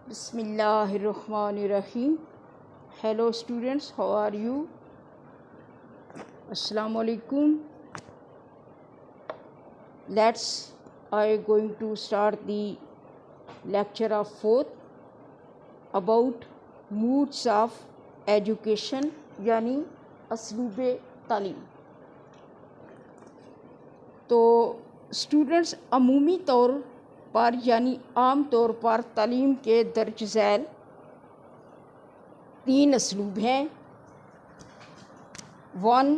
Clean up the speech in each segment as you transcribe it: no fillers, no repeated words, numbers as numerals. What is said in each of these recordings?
बिस्मिल्लाहिर्रहमानिर्रहीम। Hello students, how are you? अस्सलाम वालेकुम। Let's I going to start the lecture of fourth about moods of education यानी असलूब तालीम। तो स्टूडेंट्स अमूमी तौर पर यानी आम तौर पर तालीम के दर्ज झैल 3 असलूब हैं। 1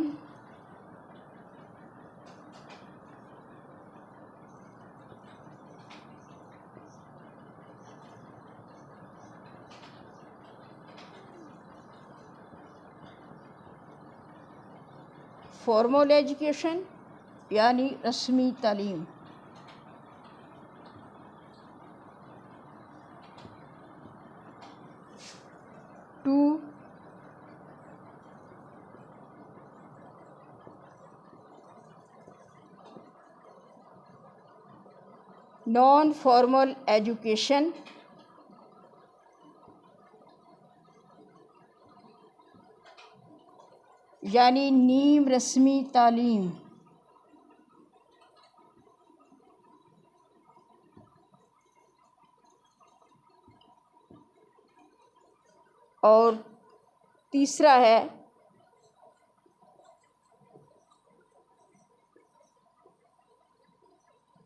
फॉर्मल एजुकेशन यानी रस्मी तालीम। 2 नॉन फॉर्मल एजुकेशन यानी नीम रस्मी तालीम। और तीसरा है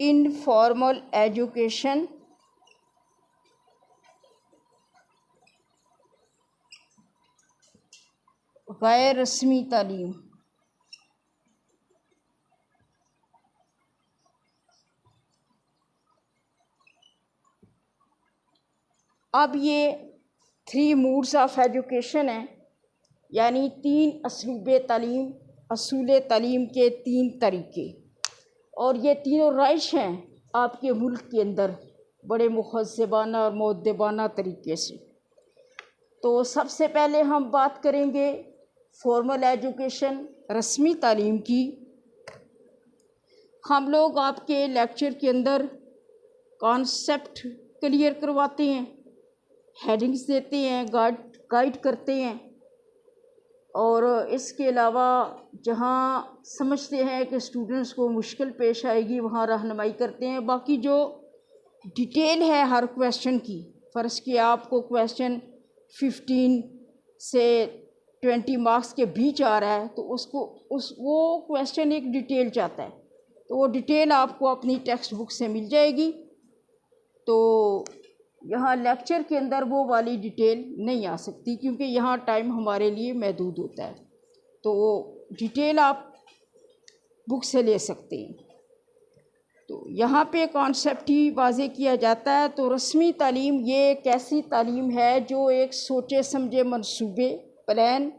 इनफॉर्मल एजुकेशन गैर रस्मी तालीम। अब ये 3 मूड्स ऑफ एजुकेशन हैं, यानी 3 असलूब तालीम, असूल तालीम के 3 तरीके, और ये तीनों राइश हैं आपके मुल्क के अंदर बड़े मुहज़्ज़बाना और मुअद्दबाना तरीके से। तो सबसे पहले हम बात करेंगे फॉर्मल एजुकेशन रस्मी तालीम की। हम लोग आपके लेक्चर के अंदर कॉन्सेप्ट क्लियर करवाते हैं, हेडिंग्स देते हैं, गाइड करते हैं, और इसके अलावा जहाँ समझते हैं कि स्टूडेंट्स को मुश्किल पेश आएगी वहाँ रहनुमाई करते हैं। बाकी जो डिटेल है हर क्वेश्चन की, फ़र्ज़ किए आपको क्वेश्चन 15 से 20 मार्क्स के बीच आ रहा है, तो वो क्वेश्चन एक डिटेल चाहता है, तो वो डिटेल आपको अपनी टेक्स्ट बुक से मिल जाएगी। तो यहाँ लेक्चर के अंदर वो वाली डिटेल नहीं आ सकती, क्योंकि यहाँ टाइम हमारे लिए महदूद होता है, तो वो डिटेल आप बुक से ले सकते हैं। तो यहाँ पे कॉन्सेप्ट ही वाज़े किया जाता है। तो रस्मी तालीम ये एक ऐसी तालीम है जो एक सोचे समझे मंसूबे, प्लान,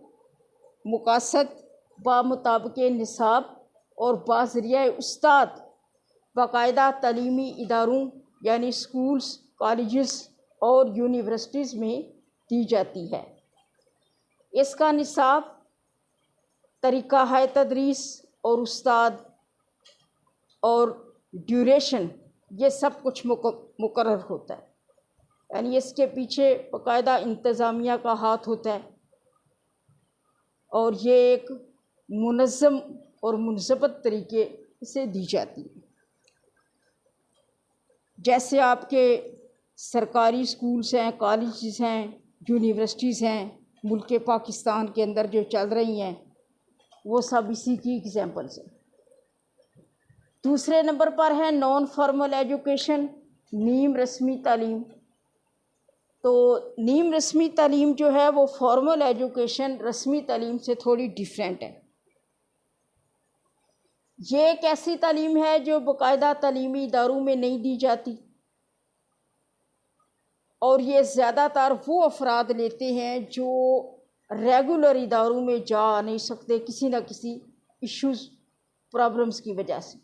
मुकासद, बामुताबिक निसाब और बाज़रिया उस्ताद बाकायदा तालीमी इदारों यानी स्कूल्स, कॉलेजेस और यूनिवर्सिटीज़ में दी जाती है। इसका निसाब, तरीक़ा है तदरीस और उस्ताद और ड्यूरेशन, ये सब कुछ मुकर्रर होता है, यानी इसके पीछे बाकायदा इंतज़ामिया का हाथ होता है, और ये एक मुनज़्ज़म और मुनज़्ज़बत तरीके से दी जाती है। जैसे आपके सरकारी स्कूल्स हैं, कॉलेजेस हैं, यूनिवर्सिटीज़ हैं मुल्क पाकिस्तान के अंदर जो चल रही हैं, वो सब इसी की एग्जांपल्स हैं। दूसरे नंबर पर है नॉन फॉर्मल एजुकेशन, नीम रस्मी तालीम। तो नीम रस्मी तालीम जो है वो फॉर्मल एजुकेशन रस्मी तालीम से थोड़ी डिफरेंट है। ये एक ऐसी तालीम है जो बाकायदा तालीमी इदारों में नहीं दी जाती, और ये ज़्यादातर वो अफराद लेते हैं जो रेगुलर इदारों में जा नहीं सकते किसी न किसी इश्यूज़, प्रॉब्लम्स की वजह से।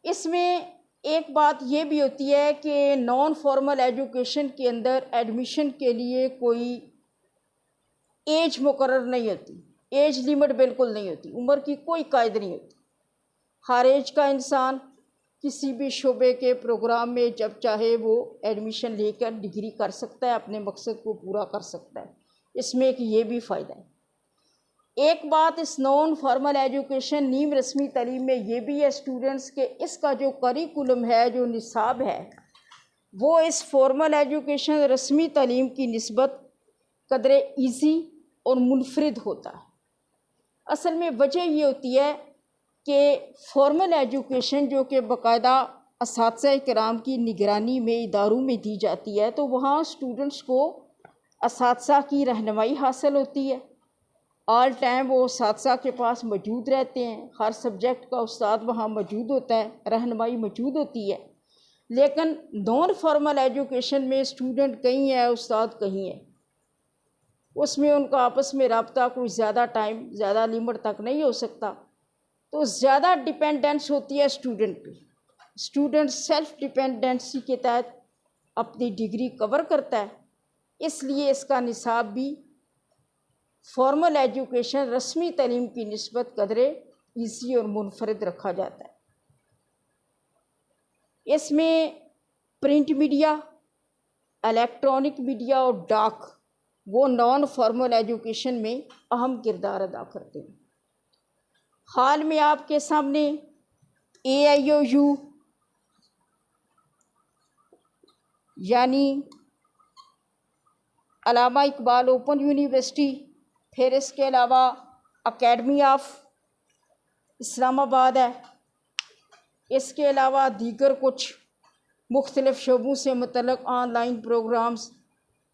इसमें एक बात ये भी होती है कि नॉन फॉर्मल एजुकेशन के अंदर एडमिशन के लिए कोई एज मुकर्रर नहीं होती, एज लिमिट बिल्कुल नहीं होती, उम्र की कोई कायद नहीं होती। हर एज का इंसान किसी भी शोबे के प्रोग्राम में जब चाहे वो एडमिशन लेकर डिग्री कर सकता है, अपने मकसद को पूरा कर सकता है। इसमें एक ये भी फ़ायदा है। एक बात इस नॉन फॉर्मल एजुकेशन नीम रस्मी तालीम में ये भी है स्टूडेंट्स के, इसका जो करिकुलम है, जो निसाब है, वो इस फॉर्मल एजुकेशन रस्मी तालीम की निस्बत कदरे ईज़ी और मुनफरिद होता है। असल में वजह ये होती है कि फॉर्मल एजुकेशन जो कि बाकायदा असातिज़ा किराम की निगरानी में इदारों में दी जाती है, तो वहाँ स्टूडेंट्स को असातिज़ा की रहनुमाई हासिल होती है। ऑल टाइम वो असातिज़ा के पास मौजूद रहते हैं, हर सब्जेक्ट का उस्ताद वहाँ मौजूद होता है, रहनुमाई मौजूद होती है। लेकिन नॉन फॉर्मल एजुकेशन में स्टूडेंट कहीं है, उस्ताद कहीं है, उसमें उनका आपस में रब्ता कोई ज़्यादा टाइम, ज़्यादा लिमिट तक नहीं हो सकता, तो ज़्यादा डिपेंडेंस होती है स्टूडेंट पे। स्टूडेंट सेल्फ डिपेंडेंसी के तहत अपनी डिग्री कवर करता है, इसलिए इसका निसाब भी फॉर्मल एजुकेशन रस्मी तालीम की निस्बत कदरे ईज़ी और मुनफरिद रखा जाता है। इसमें प्रिंट मीडिया, इलेक्ट्रॉनिक मीडिया और डाक वो नॉन फॉर्मल एजुकेशन में अहम किरदार अदा करते हैं। हाल में आपके सामने AIOU यानी अल्लामा इकबाल ओपन यूनिवर्सिटी, फिर इसके अलावा अकेडमी ऑफ इस्लामाबाद है, इसके अलावा दीगर कुछ मुख्तलिफ़ शोबों से मुतल्लिक़ ऑनलाइन प्रोग्राम्स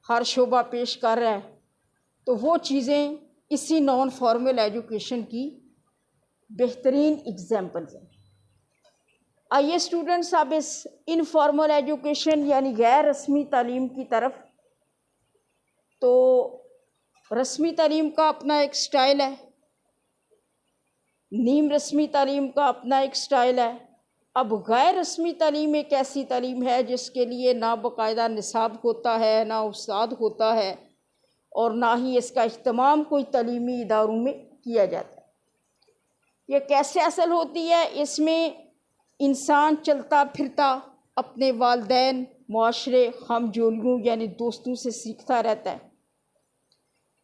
हर शोबा पेश कर रहा है, तो वो चीज़ें इसी नॉन फॉर्मल एजुकेशन की बेहतरीन एग्जाम्पल्स हैं। आइए स्टूडेंट्स, अब इस इनफॉर्मल एजुकेशन यानी गैर रस्मी तालीम की तरफ। तो रस्मी तालीम का अपना एक स्टाइल है, नीम रस्मी तालीम का अपना एक स्टाइल है। अब गैर रस्मी तालीम एक ऐसी तालीम है जिसके लिए ना बाकायदा निसाब होता है, ना उस्ताद होता है, और ना ही इसका इह्तमाम कोई तालीमी इदारों में किया जाता है। ये कैसे हासिल होती है? इसमें इंसान चलता फिरता अपने वालिदैन, मुआशरे, हमजोलियों यानी दोस्तों से सीखता रहता है।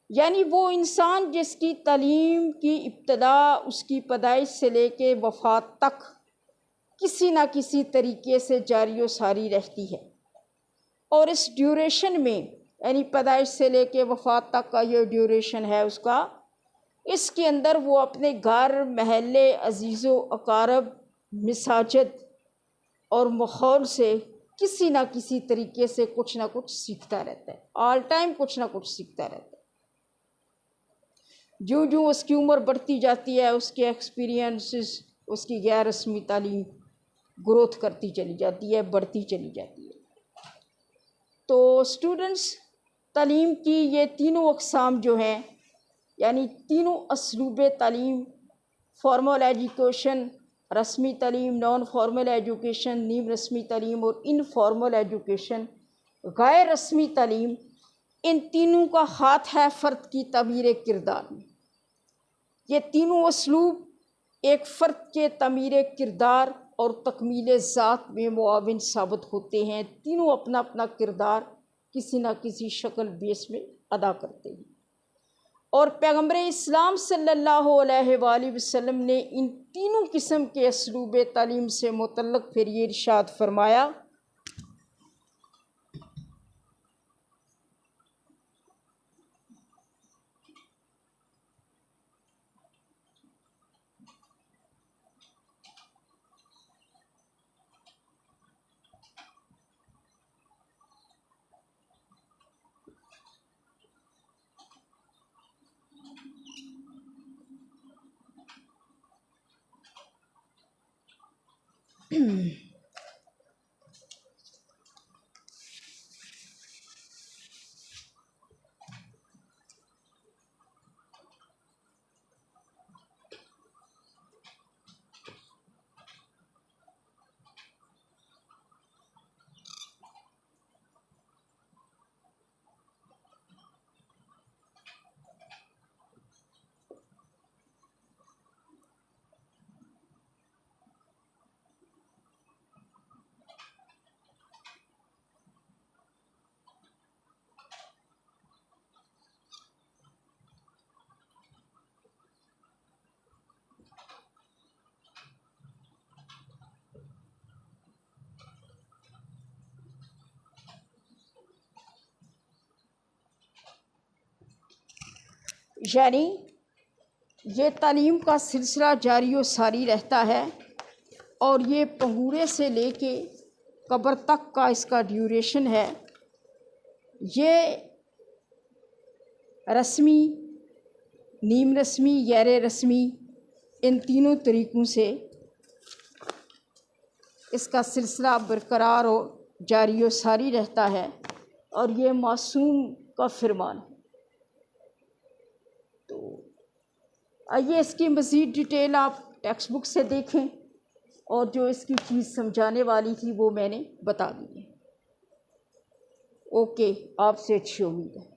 यानी वो इंसान जिसकी तालीम की इब्तदा उसकी पैदाइश से लेके वफ़ात तक किसी ना किसी तरीके से जारी व सारी रहती है, और इस ड्यूरेशन में यानी पैदाइश से लेके वफ़ात तक का ये ड्यूरेशन है उसका, इसके अंदर वो अपने घर, महल्ले, अजीज़ो अकारब, मिसाजद और माहौल से किसी ना किसी तरीके से कुछ ना कुछ सीखता रहता है। ऑल टाइम कुछ ना कुछ सीखता रहता है। जो जो उसकी उम्र बढ़ती जाती है, उसके एक्सपीरियंसेस, उसकी गैर रस्मी तालीम ग्रोथ करती चली जाती है, बढ़ती चली जाती है। तो स्टूडेंट्स, तालीम की ये तीनों अक़साम जो हैं, यानी तीनों असलूब तालीम, फॉर्मल एजुकेशन, रस्मी तालीम, नॉन फॉर्मल एजुकेशन, नीम रस्मी तालीम, और इनफॉर्मल एजुकेशन, गैर रस्मी तालीम, इन तीनों का हाथ है फ़र्द की तमीर किरदार में। ये तीनों असलूब एक फ़र्द के तमीर किरदार और तकमील ज़ात में मुआविन साबित होते हैं। तीनों अपना अपना किरदार किसी न किसी शक्ल बेस में अदा करते हैं, और पैगम्बर इस्लाम सल्लल्लाहु अलैहि वसल्लम ने इन तीनों किस्म के असलूब तालीम से मुतल्लिक़ फिर ये इरशाद फरमाया, यानी ये तालीम का सिलसिला जारी व सारी रहता है और ये पहूरे से लेके कब्र तक का इसका ड्यूरेशन है। ये रस्मी, नीम रस्मी, गैर रस्मी, इन तीनों तरीक़ों से इसका सिलसिला बरकरार और जारी व सारी रहता है और ये मासूम का फरमान है। तो आइए इसकी मज़ीद डिटेल आप टेक्स्ट बुक से देखें और जो इसकी चीज़ समझाने वाली थी वो मैंने बता दी है। ओके, आपसे अच्छी उम्मीद है।